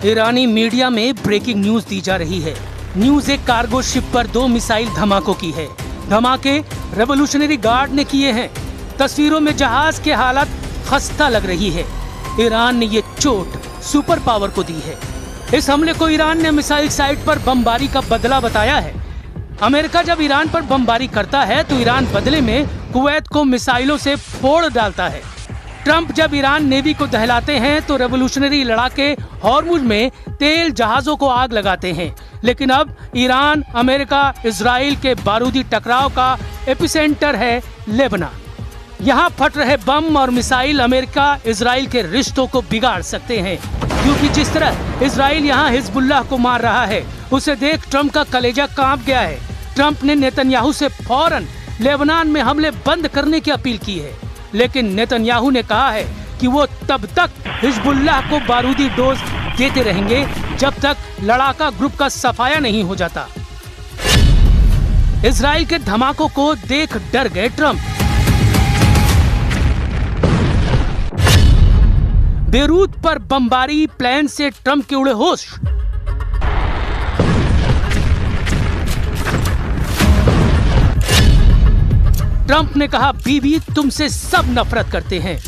ईरानी media में breaking news दी जा रही है। न्यूज एक कार्गो शिप पर 2 मिसाइल धमाकों की है। धमाके रेवोल्यूशनरी गार्ड ने किए हैं। तस्वीरों में जहाज की हालत खस्ता लग रही है। ईरान ने ये चोट सुपर पावर को दी है। इस हमले को ईरान ने मिसाइल साइट पर बमबारी का बदला बताया है। अमेरिका जब ईरान पर बमबारी करता है तो ईरान बदले में कुवैत को मिसाइलों से फोड़ डालता है। ट्रंप जब ईरान नेवी को दहलाते हैं तो रेवोल्यूशनरी लड़ाके हॉर्मुज में तेल जहाजों को आग लगाते हैं। लेकिन अब ईरान, अमेरिका, इजराइल के बारूदी टकराव का एपिसेंटर है लेबनान। यहाँ फट रहे बम और मिसाइल अमेरिका इजराइल के रिश्तों को बिगाड़ सकते हैं, क्योंकि जिस तरह इजराइल यहाँ हिजबुल्लाह को मार रहा है उसे देख ट्रंप का कलेजा कांप गया है। ट्रंप ने नेतन्याहू से फौरन लेबनान में हमले बंद करने की अपील की है, लेकिन नेतन्याहू ने कहा है कि वो तब तक हिजबुल्लाह को बारूदी डोज देते रहेंगे जब तक लड़ाका ग्रुप का सफाया नहीं हो जाता। इजराइल के धमाकों को देख डर गए ट्रंप। बेरूत पर बमबारी प्लेन से ट्रंप के उड़े होश। ट्रंप ने कहा, बीबी तुमसे सब नफरत करते हैं।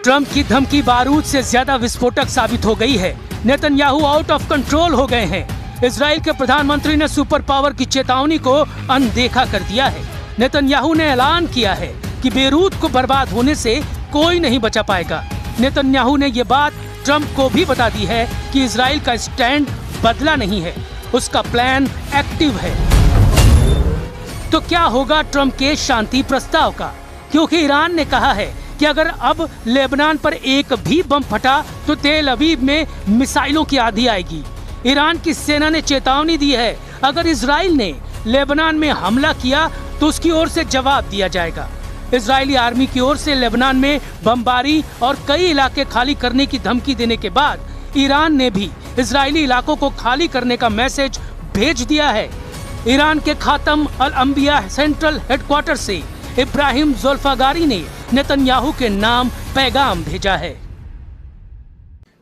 ट्रंप की धमकी बारूद से ज्यादा विस्फोटक साबित हो गई है। नेतन्याहू आउट ऑफ कंट्रोल हो गए हैं। इजराइल के प्रधानमंत्री ने सुपर पावर की चेतावनी को अनदेखा कर दिया है। नेतन्याहू ने ऐलान किया है कि बेरूत को बर्बाद होने से कोई नहीं बचा पाएगा। नेतन्याहू ने ये बात ट्रंप को भी बता दी है कि इजराइल का स्टैंड बदला नहीं है, उसका प्लान एक्टिव है। तो क्या होगा ट्रंप के शांति प्रस्ताव का? क्योंकि ईरान ने कहा है कि अगर अब लेबनान पर एक भी बम फटा तो तेल अवीव में मिसाइलों की आंधी आएगी। ईरान की सेना ने चेतावनी दी है, अगर इजराइल ने लेबनान में हमला किया तो उसकी ओर से जवाब दिया जाएगा। इजरायली आर्मी की ओर से लेबनान में बमबारी और कई इलाके खाली करने की धमकी देने के बाद ईरान ने भी इजरायली इलाकों को खाली करने का मैसेज भेज दिया है। ईरान के खातम अल अंबिया सेंट्रल हेडक्वार्टर से इब्राहिम ज़ुल्फ़ागारी ने नेतन्याहू के नाम पैगाम भेजा है।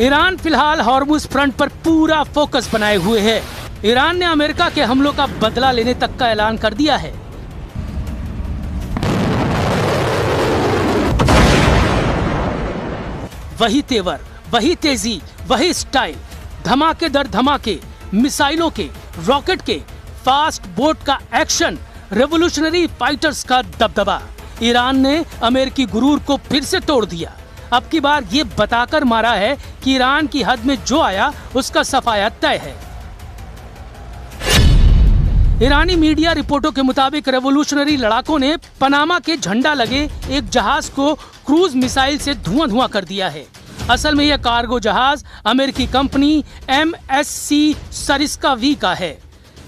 ईरान फिलहाल हॉर्मुज फ्रंट पर पूरा फोकस बनाए हुए है। ईरान ने अमेरिका के हमलों का बदला लेने तक का ऐलान कर दिया है। वही तेवर, वही तेजी, वही स्टाइल, धमाके दर धमाके, मिसाइलों के, रॉकेट के, फास्ट बोट का एक्शन, रेवोल्यूशनरी फाइटर्स का दबदबा। ईरान ने अमेरिकी गुरूर को फिर से तोड़ दिया। अब की बार ये बताकर मारा है कि ईरान की हद में जो आया उसका सफाया तय है। ईरानी मीडिया रिपोर्टों के मुताबिक रेवोल्यूशनरी लड़ाकों ने पनामा के झंडा लगे एक जहाज को क्रूज मिसाइल से धुआं कर दिया है। असल में यह कार्गो जहाज अमेरिकी कंपनी MSC सरिस्का V का है,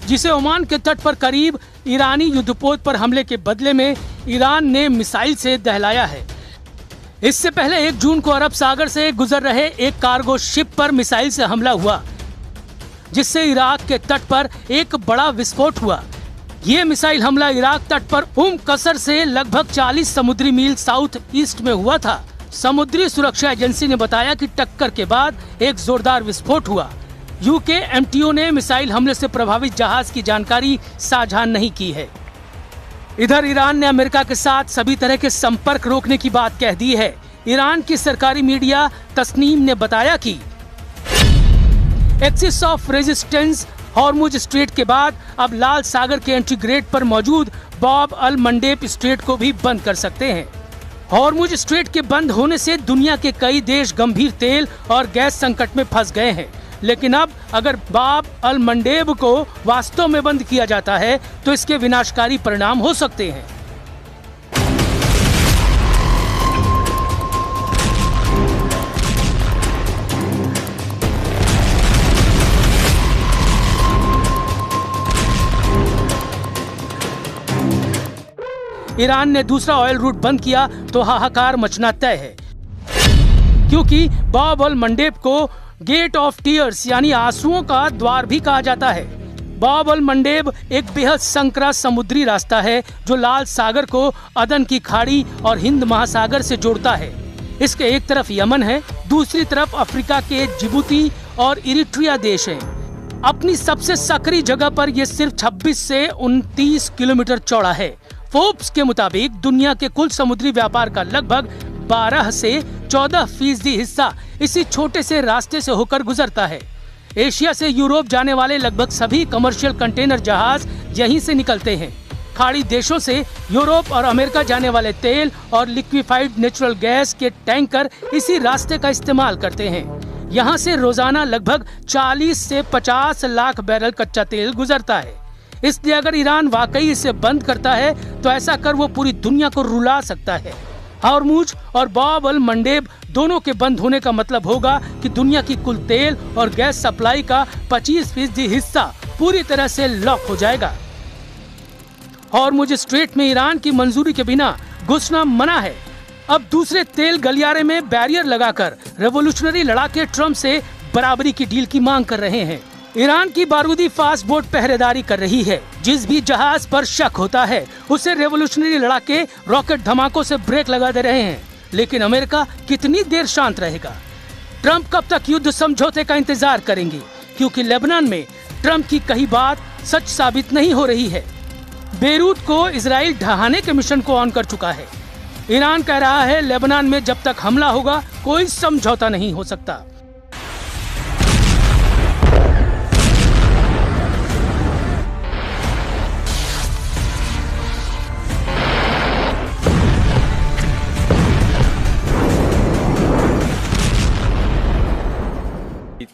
जिसे ओमान के तट पर करीब ईरानी युद्धपोत पर हमले के बदले में ईरान ने मिसाइल से दहलाया है। इससे पहले 1 जून को अरब सागर से गुजर रहे एक कार्गो शिप पर मिसाइल से हमला हुआ, जिससे इराक के तट पर एक बड़ा विस्फोट हुआ। ये मिसाइल हमला इराक तट पर कसर से लगभग 40 समुद्री मील साउथ ईस्ट में हुआ था। समुद्री सुरक्षा एजेंसी ने बताया कि टक्कर के बाद एक जोरदार विस्फोट हुआ। यूके MTO ने मिसाइल हमले से प्रभावित जहाज की जानकारी साझा नहीं की है। इधर ईरान ने अमेरिका के साथ सभी तरह के संपर्क रोकने की बात कह दी है। ईरान की सरकारी मीडिया तस्नीम ने बताया कि axis of resistance Hormuz strait के बाद अब लाल सागर के एंट्री गेट पर मौजूद बाब अल मंडेब स्ट्रेट को भी बंद कर सकते हैं। हॉर्मुज स्ट्रेट के बंद होने से दुनिया के कई देश गंभीर तेल और गैस संकट में फंस गए हैं। लेकिन अब अगर बाब अल मंडेब को वास्तव में बंद किया जाता है तो इसके विनाशकारी परिणाम हो सकते हैं। ईरान ने दूसरा ऑयल रूट बंद किया तो हाहाकार मचना तय है, क्योंकि बाब अल मंडेब को गेट ऑफ टीयर्स यानी आंसुओं का द्वार भी कहा जाता है। बाब अल मंडेब एक बेहद संकरा समुद्री रास्ता है जो लाल सागर को अदन की खाड़ी और हिंद महासागर से जोड़ता है। इसके एक तरफ यमन है, दूसरी तरफ अफ्रीका के जिबूती और इरिट्रिया देश हैं। अपनी सबसे सकरी जगह पर यह सिर्फ 26 से 29 किलोमीटर चौड़ा है। फोर्ब्स के मुताबिक दुनिया के कुल समुद्री व्यापार का लगभग 12 से 14% हिस्सा इसी छोटे से रास्ते से होकर गुजरता है। एशिया से यूरोप जाने वाले लगभग सभी कमर्शियल कंटेनर जहाज यहीं से निकलते हैं। खाड़ी देशों से यूरोप और अमेरिका जाने वाले तेल और लिक्विफाइड नेचुरल गैस के टैंकर इसी रास्ते का इस्तेमाल करते हैं। यहाँ से रोजाना लगभग 40 से 50 लाख बैरल कच्चा तेल गुजरता है। इसलिए अगर ईरान वाकई इसे बंद करता है तो ऐसा कर वो पूरी दुनिया को रुला सकता है। हॉर्मुज और बाब अल मंडेब दोनों के बंद होने का मतलब होगा कि दुनिया की कुल तेल और गैस सप्लाई का 25% हिस्सा पूरी तरह से लॉक हो जाएगा। हॉर्मुज स्ट्रेट में ईरान की मंजूरी के बिना घुसना मना है। अब दूसरे तेल गलियारे में बैरियर लगाकर रेवोल्यूशनरी लड़ाके ट्रम्प से बराबरी की डील की मांग कर रहे हैं। ईरान की बारूदी फास्ट बोट पहरेदारी कर रही है। जिस भी जहाज पर शक होता है उसे रेवोल्यूशनरी लड़ाके रॉकेट धमाकों से ब्रेक लगा दे रहे हैं। लेकिन अमेरिका कितनी देर शांत रहेगा? ट्रम्प कब तक युद्ध समझौते का इंतजार करेंगे? क्योंकि लेबनान में ट्रम्प की कही बात सच साबित नहीं हो रही है। बेरूत को इजराइल ढहाने के मिशन को ऑन कर चुका है। ईरान कह रहा है लेबनान में जब तक हमला होगा कोई समझौता नहीं हो सकता।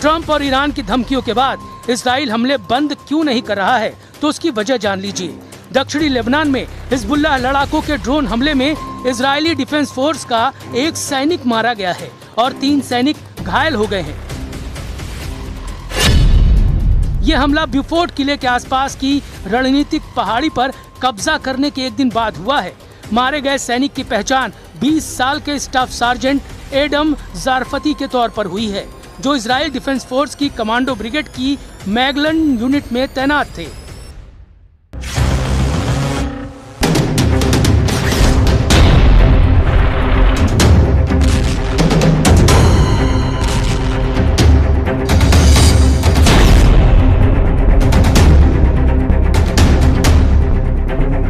ट्रम्प और ईरान की धमकियों के बाद इजराइल हमले बंद क्यों नहीं कर रहा है तो उसकी वजह जान लीजिए। दक्षिणी लेबनान में हिजबुल्लाह लड़ाकों के ड्रोन हमले में इजरायली डिफेंस फोर्स का एक सैनिक मारा गया है और 3 सैनिक घायल हो गए हैं। ये हमला ब्यूफोर्ट किले के आसपास की रणनीतिक पहाड़ी पर कब्जा करने के एक दिन बाद हुआ है। मारे गए सैनिक की पहचान 20 साल के स्टाफ सार्जेंट एडम जारफती के तौर पर हुई है, जो इजराइल डिफेंस फोर्स की कमांडो ब्रिगेड की मैगलन यूनिट में तैनात थे।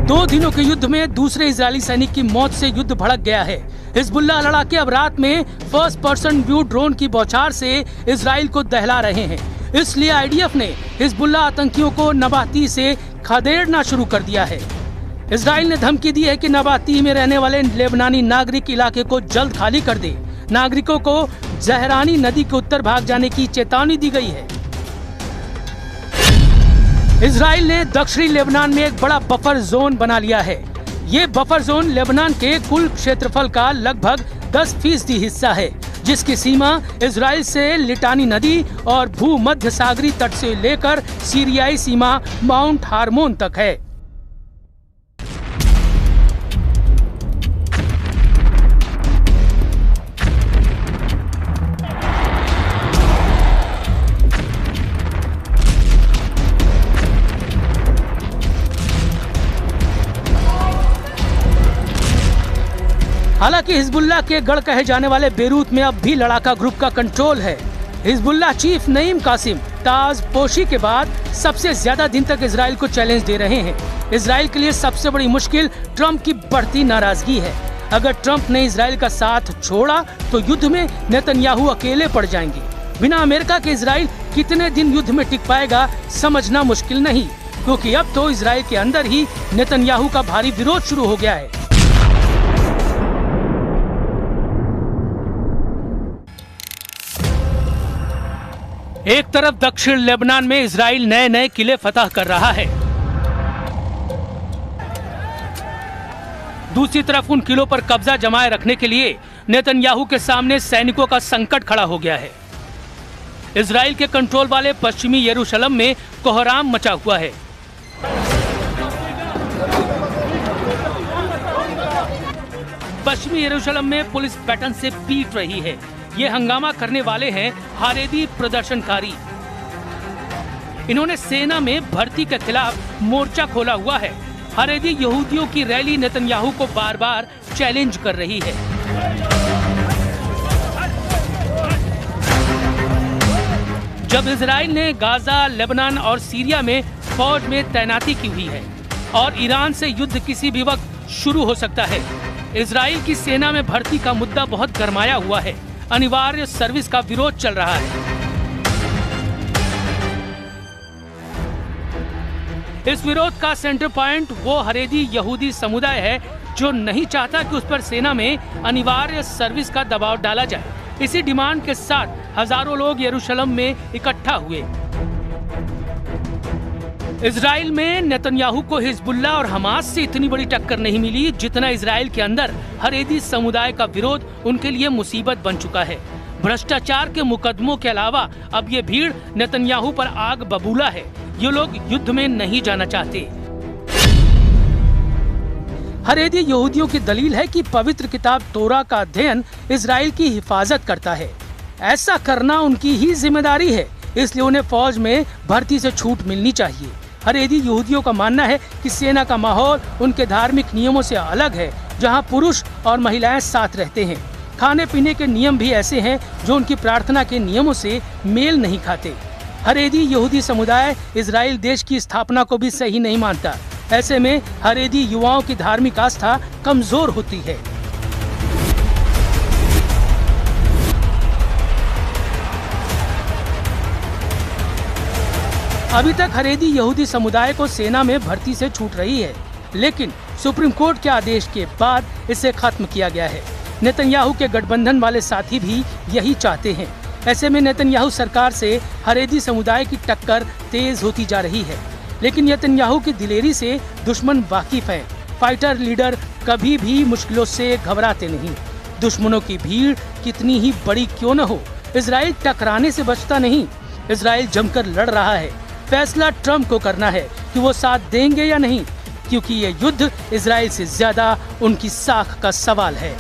दो दिनों के युद्ध में दूसरे इजरायली सैनिक की मौत से युद्ध भड़क गया है। हिजबुल्लाह लड़ाके अब रात में फर्स्ट पर्सन व्यू ड्रोन की बौछार से इजराइल को दहला रहे हैं। इसलिए आईडीएफ ने हिजबुल्लाह आतंकियों को नबाती से खदेड़ना शुरू कर दिया है। इजराइल ने धमकी दी है कि नबाती में रहने वाले लेबनानी नागरिक इलाके को जल्द खाली कर दे। नागरिकों को जहरानी नदी के उत्तर भाग जाने की चेतावनी दी गई है। इजराइल ने दक्षिणी लेबनान में एक बड़ा बफर जोन बना लिया है। ये बफर जोन लेबनान के कुल क्षेत्रफल का लगभग 10% हिस्सा है, जिसकी सीमा इजराइल से लिटानी नदी और भूमध्य सागरी तट से लेकर सीरियाई सीमा माउंट हार्मोन तक है। हालांकि हिजबुल्लाह के गढ़ कहे जाने वाले बेरूत में अब भी लड़ाका ग्रुप का कंट्रोल है। हिजबुल्लाह चीफ नईम कासिम ताज पोशी के बाद सबसे ज्यादा दिन तक इजराइल को चैलेंज दे रहे हैं। इजराइल के लिए सबसे बड़ी मुश्किल ट्रम्प की बढ़ती नाराजगी है। अगर ट्रम्प ने इजराइल का साथ छोड़ा तो युद्ध में नेतन्याहू अकेले पड़ जाएंगे। बिना अमेरिका के इजराइल कितने दिन युद्ध में टिक पाएगा समझना मुश्किल नहीं, क्योंकि अब तो इजराइल के अंदर ही नेतन्याहू का भारी विरोध शुरू हो गया है। एक तरफ दक्षिण लेबनान में इजराइल नए नए किले फतह कर रहा है, दूसरी तरफ उन किलों पर कब्जा जमाए रखने के लिए नेतन्याहू के सामने सैनिकों का संकट खड़ा हो गया है। इजराइल के कंट्रोल वाले पश्चिमी यरूशलेम में कोहराम मचा हुआ है। पश्चिमी यरूशलेम में पुलिस पैटर्न से पीट रही है। ये हंगामा करने वाले हैं हारेदी प्रदर्शनकारी। इन्होंने सेना में भर्ती के खिलाफ मोर्चा खोला हुआ है। हारेदी यहूदियों की रैली नेतन्याहू को बार बार चैलेंज कर रही है। जब इजराइल ने गाजा, लेबनान और सीरिया में फौज में तैनाती की हुई है और ईरान से युद्ध किसी भी वक्त शुरू हो सकता है। इजराइल की सेना में भर्ती का मुद्दा बहुत गरमाया हुआ है। अनिवार्य सर्विस का विरोध चल रहा है। इस विरोध का सेंटर पॉइंट वो हारेदी यहूदी समुदाय है जो नहीं चाहता कि उस पर सेना में अनिवार्य सर्विस का दबाव डाला जाए। इसी डिमांड के साथ हजारों लोग यरूशलेम में इकट्ठा हुए। इजराइल में नेतन्याहू को हिजबुल्लाह और हमास से इतनी बड़ी टक्कर नहीं मिली जितना इजराइल के अंदर हारेदी समुदाय का विरोध उनके लिए मुसीबत बन चुका है। भ्रष्टाचार के मुकदमों के अलावा अब ये भीड़ नेतन्याहू पर आग बबूला है। ये लोग युद्ध में नहीं जाना चाहते। हारेदी यहूदियों की दलील है कि पवित्र किताब तोरा का अध्ययन इजराइल की हिफाजत करता है। ऐसा करना उनकी ही जिम्मेदारी है, इसलिए उन्हें फौज में भर्ती से छूट मिलनी चाहिए। हारेदी यहूदियों का मानना है कि सेना का माहौल उनके धार्मिक नियमों से अलग है, जहां पुरुष और महिलाएं साथ रहते हैं। खाने पीने के नियम भी ऐसे हैं जो उनकी प्रार्थना के नियमों से मेल नहीं खाते। हारेदी यहूदी समुदाय इजराइल देश की स्थापना को भी सही नहीं मानता। ऐसे में हारेदी युवाओं की धार्मिक आस्था कमजोर होती है। अभी तक हारेदी यहूदी समुदाय को सेना में भर्ती से छूट रही है, लेकिन सुप्रीम कोर्ट के आदेश के बाद इसे खत्म किया गया है। नेतन्याहू के गठबंधन वाले साथी भी यही चाहते हैं। ऐसे में नेतन्याहू सरकार से हारेदी समुदाय की टक्कर तेज होती जा रही है, लेकिन नेतन्याहू की दिलेरी से दुश्मन वाकिफ है। फाइटर लीडर कभी भी मुश्किलों से घबराते नहीं। दुश्मनों की भीड़ कितनी ही बड़ी क्यों न हो, इजराइल टकराने से बचता नहीं। इजराइल जमकर लड़ रहा है। फैसला ट्रम्प को करना है कि वो साथ देंगे या नहीं, क्योंकि ये युद्ध इजराइल से ज्यादा उनकी साख का सवाल है।